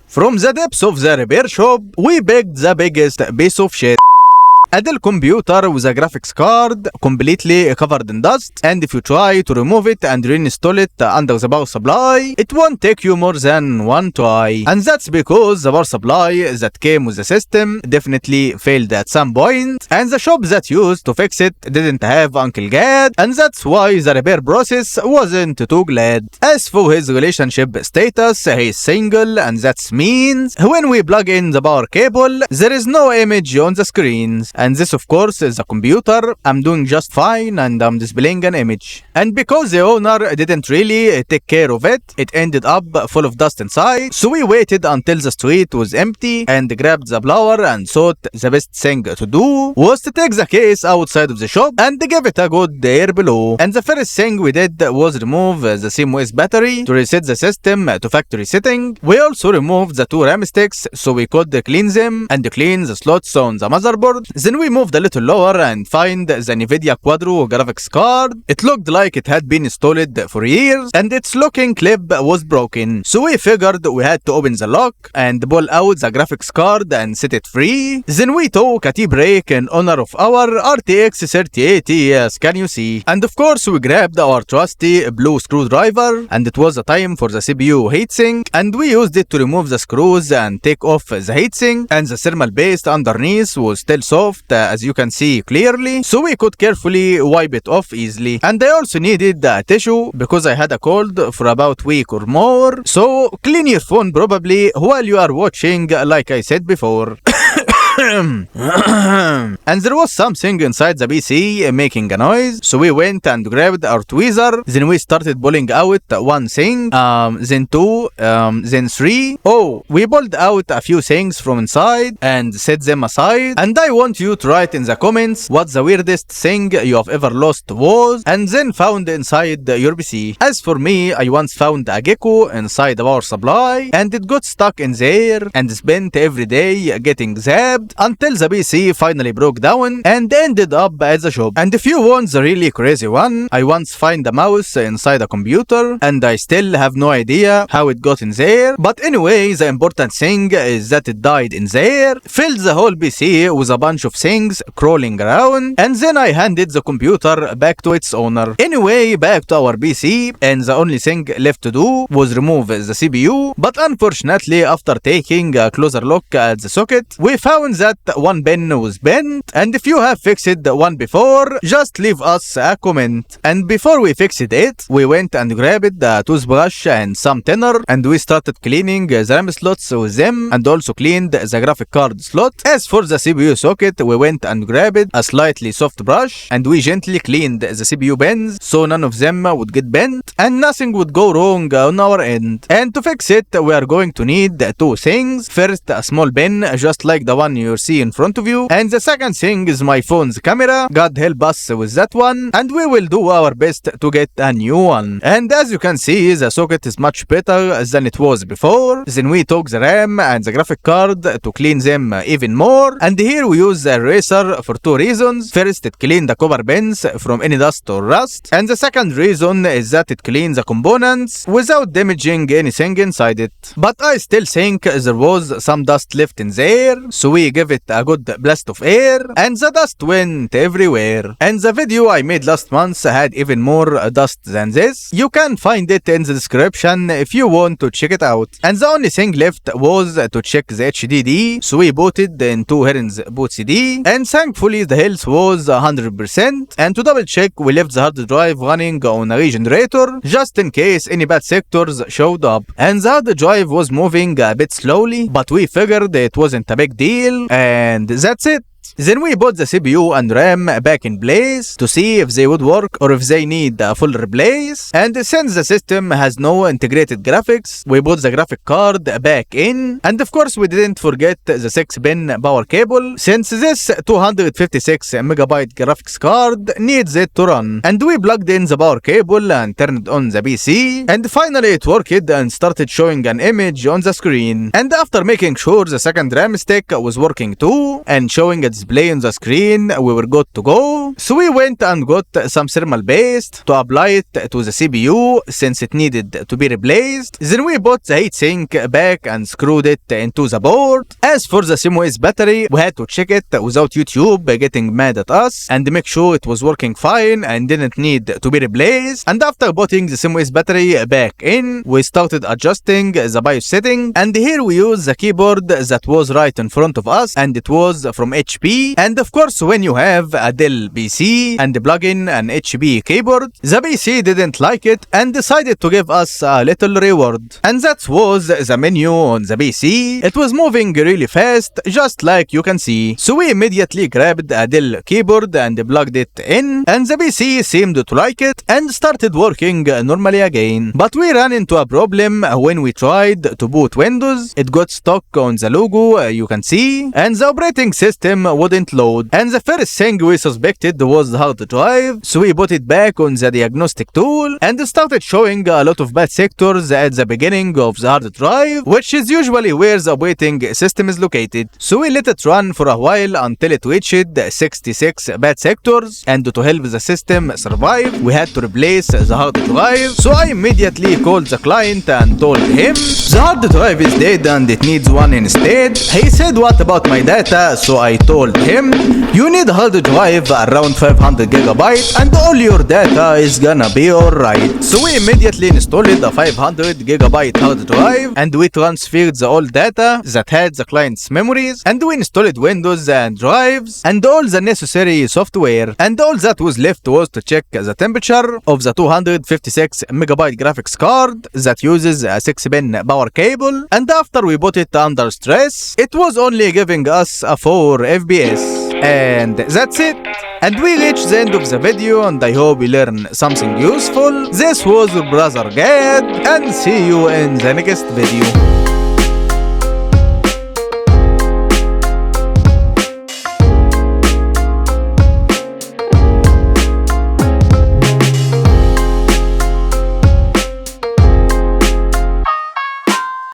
From the depths of the repair shop, we picked the biggest piece of shit. A Dell computer with a graphics card completely covered in dust, and if you try to remove it and reinstall it under the power supply, it won't take you more than one try. And that's because the power supply that came with the system definitely failed at some point, and the shop that used to fix it didn't have Uncle-Gad, and that's why the repair process wasn't too glad. As for his relationship status, he's single, and that means when we plug in the power cable, there is no image on the screens. And this of course is a computer. I'm doing just fine and I'm displaying an image. And because the owner didn't really take care of it, it ended up full of dust inside. So we waited until the street was empty and grabbed the blower and thought the best thing to do was to take the case outside of the shop and give it a good air below. And the first thing we did was remove the CMOS battery to reset the system to factory setting. We also removed the two RAM sticks so we could clean them and clean the slots on the motherboard. Then we moved a little lower and find the Nvidia Quadro graphics card. It looked like it had been installed for years and its locking clip was broken. So we figured we had to open the lock and pull out the graphics card and set it free. Then we took a tea break in honor of our RTX 3080, as can you see. And of course we grabbed our trusty blue screwdriver and it was a time for the CPU heatsink, and we used it to remove the screws and take off the heatsink, and the thermal paste underneath was still soft as you can see clearly, so we could carefully wipe it off easily. And I also needed a tissue because I had a cold for about a week or more, so clean your phone probably while you are watching, like I said before. And there was something inside the PC making a noise, so we went and grabbed our tweezer. Then we started pulling out one thing, then two, then three. Oh, we pulled out a few things from inside and set them aside. And I want you to write in the comments what the weirdest thing you have ever lost was and then found inside your PC. As for me, I once found a gecko inside the power supply and it got stuck in there and spent every day getting zapped until the PC finally broke down and ended up at the shop. And if you want the really crazy one, I once found a mouse inside a computer and I still have no idea how it got in there. But anyway, the important thing is that it died in there, filled the whole PC with a bunch of things crawling around, and then I handed the computer back to its owner. Anyway, back to our PC, and the only thing left to do was remove the CPU. But unfortunately, after taking a closer look at the socket, we found that one pin was bent, and if you have fixed one before, just leave us a comment. And before we fixed it, we went and grabbed a toothbrush and some thinner, and we started cleaning the RAM slots with them and also cleaned the graphic card slot. As for the CPU socket, we went and grabbed a slightly soft brush and we gently cleaned the CPU pins so none of them would get bent and nothing would go wrong on our end. And to fix it, we are going to need two things. First, a small pin just like the one you see in front of you, and the second thing is my phone's camera. God help us with that one, and we will do our best to get a new one. And as you can see, the socket is much better than it was before. Then we took the RAM and the graphic card to clean them even more, and here we use the eraser for two reasons. First, it cleans the copper pins from any dust or rust, and the second reason is that it cleans the components without damaging anything inside it. But I still think there was some dust left in there, so we give it a good blast of air and the dust went everywhere. And the video I made last month had even more dust than this. You can find it in the description if you want to check it out. And the only thing left was to check the HDD, so we booted into Heron's boot CD, and thankfully the health was 100%. And to double check, we left the hard drive running on a regenerator just in case any bad sectors showed up. And the hard drive was moving a bit slowly, but we figured it wasn't a big deal, and that's it. Then we put the CPU and RAM back in place to see if they would work or if they need a full replace. And since the system has no integrated graphics, we put the graphic card back in. And of course we didn't forget the 6-pin power cable, since this 256MB graphics card needs it to run. And we plugged in the power cable and turned on the PC, and finally it worked and started showing an image on the screen. And after making sure the second RAM stick was working too and showing its display on the screen, we were good to go. So we went and got some thermal paste to apply it to the CPU since it needed to be replaced. Then we put the heatsink back and screwed it into the board. As for the SIMOS battery, we had to check it without YouTube getting mad at us and make sure it was working fine and didn't need to be replaced. And after putting the SIMOS battery back in, we started adjusting the BIOS setting, and here we use the keyboard that was right in front of us, and it was from HP. And of course, when you have a Dell PC and plug in an HP keyboard, the PC didn't like it and decided to give us a little reward. And that was the menu on the PC. It was moving really fast, just like you can see. So we immediately grabbed a Dell keyboard and plugged it in, and the PC seemed to like it and started working normally again. But we ran into a problem when we tried to boot Windows. It got stuck on the logo, you can see, and the operating system wouldn't load. And the first thing we suspected was the hard drive, so we put it back on the diagnostic tool and started showing a lot of bad sectors at the beginning of the hard drive, which is usually where the operating system is located. So we let it run for a while until it reached 66 bad sectors, and to help the system survive, we had to replace the hard drive. So I immediately called the client and told him the hard drive is dead and it needs one instead. He said, what about my data? So I told him, you need a hard drive around 500 gigabyte and all your data is gonna be alright. So we immediately installed a 500 gigabyte hard drive and we transferred the old data that had the client's memories, and we installed Windows and drives and all the necessary software, and all that was left was to check the temperature of the 256 megabyte graphics card that uses a 6-pin power cable. And after we put it under stress, it was only giving us a 4 FPS. And that's it. And we reached the end of the video, and I hope you learned something useful. This was Brother Gad, and see you in the next video.